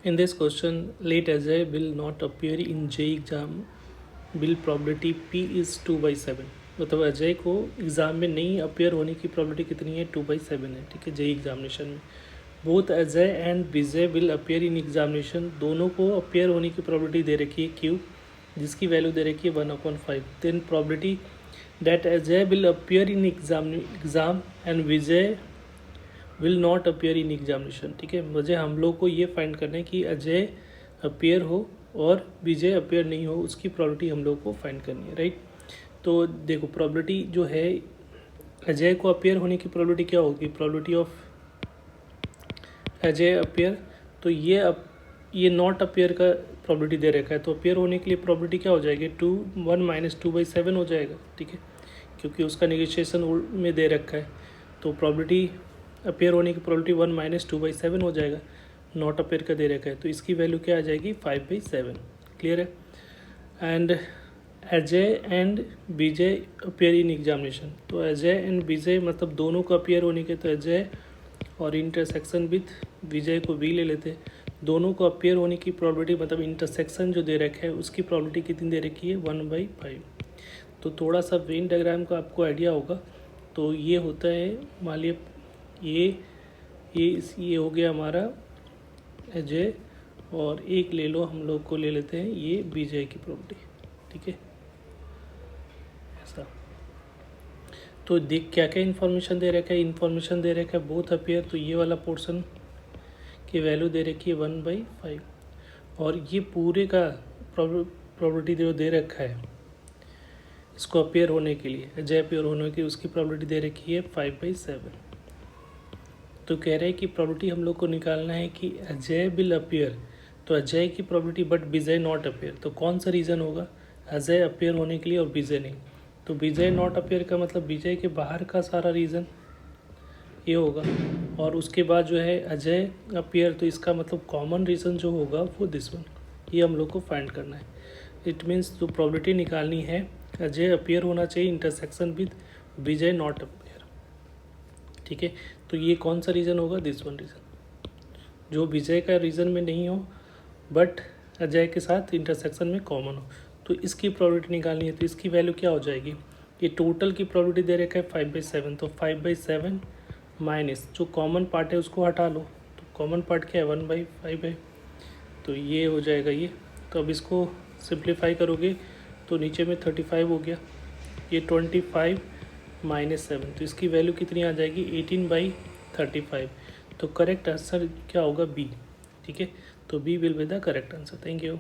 In this question, let Ajay will not appear in JEE exam. Will probability P is 2/7. मतलब अजय को exam में नहीं appear होने की प्रॉबिलिटी कितनी है 2/7 है, ठीक है, जेई एग्जामिनेशन में। Both Ajay and Vijay will appear in examination, दोनों को अपेयर होने की प्रॉबिलिटी दे रखी है क्यू, जिसकी वैल्यू दे रखी है 1/5। Then probability that Ajay will appear in exam and Vijay will not appear in examination, ठीक है। मुझे हम लोग को ये फाइंड करना है कि अजय अपेयर हो और विजय अपेयर नहीं हो, उसकी प्रॉबिलिटी हम लोग को फाइंड करनी है, राइट। तो देखो प्रॉबिलिटी जो है अजय को अपेयर होने की प्रॉबिलिटी क्या होगी, प्रॉबिलिटी ऑफ अजय अपेयर, तो ये नॉट अपेयर का प्रॉबिलिटी दे रखा है, तो अपेयर होने के लिए प्रॉबिलिटी क्या हो जाएगी 1 - 2/7 हो जाएगा, ठीक है, क्योंकि उसका नेगोशिएशन में दे रखा है। तो प्रॉबिलिटी अपेयर होने की प्रॉबिलिटी 1 - 2/7 हो जाएगा, नॉट अपेयर का दे रखा है, तो इसकी वैल्यू क्या आ जाएगी 5/7। क्लियर है। And Ajay and Vijay appear in examination, तो अजय एंड विजय मतलब दोनों को अपेयर होने के, तो अजय और इंटरसेक्शन विथ विजय को वी ले लेते हैं। दोनों को अपेयर होने की प्रॉबिलिटी मतलब इंटरसेक्शन जो दे रखा है उसकी प्रॉबिलिटी कितनी दे रखी है 1/5। तो थोड़ा सा वेन डायग्राम का आपको आइडिया होगा। तो ये होता है, मान लिया ये हो गया हमारा अजय, और एक ले लो, हम लोग को ले लेते हैं ये विजय की प्रॉबिलिटी, ठीक है, ऐसा। तो देख क्या क्या इन्फॉर्मेशन दे रखा है, इन्फॉर्मेशन दे रखा है बोथ अपेयर, तो ये वाला पोर्शन की वैल्यू दे रखी है 1/5, और ये पूरे का प्रॉबिलिटी जो दे रखा है इसको अपेयर होने के लिए, अजय अपेयर होने की उसकी प्रॉबिलिटी दे रखी है 5/7। तो कह रहे हैं कि प्रॉबिलिटी हम लोग को निकालना है कि अजय विल अपेयर, तो अजय की probability but Vijay not appear, तो कौन सा रीज़न होगा अजय अपेयर होने के लिए और विजय नहीं। तो विजय नॉट अपेयर का मतलब विजय के बाहर का सारा रीज़न ये होगा, और उसके बाद जो है अजय अपेयर, तो इसका मतलब कॉमन रीज़न जो होगा वो दिस वन, ये हम लोग को फाइंड करना है। इट मीन्स जो प्रॉबिलिटी निकालनी है अजय अपेयर होना चाहिए intersection with Vijay not appear, ठीक है। तो ये कौन सा रीज़न होगा, दिस वन रीज़न, जो विजय का रीज़न में नहीं हो बट अजय के साथ इंटरसेक्शन में कॉमन हो, तो इसकी प्रॉबिलिटी निकालनी है। तो इसकी वैल्यू क्या हो जाएगी, ये टोटल की प्रॉबिलिटी दे रखा है 5/7, तो 5/7 माइनस जो कॉमन पार्ट है उसको हटा लो, तो कॉमन पार्ट क्या है 1/5 है, तो ये हो जाएगा ये। तो अब इसको सिंप्लीफाई करोगे तो नीचे में 35 हो गया, ये 25 - 7, तो इसकी वैल्यू कितनी आ जाएगी 18/35। तो करेक्ट आंसर क्या होगा बी, ठीक है। तो B will be the correct answer. Thank you.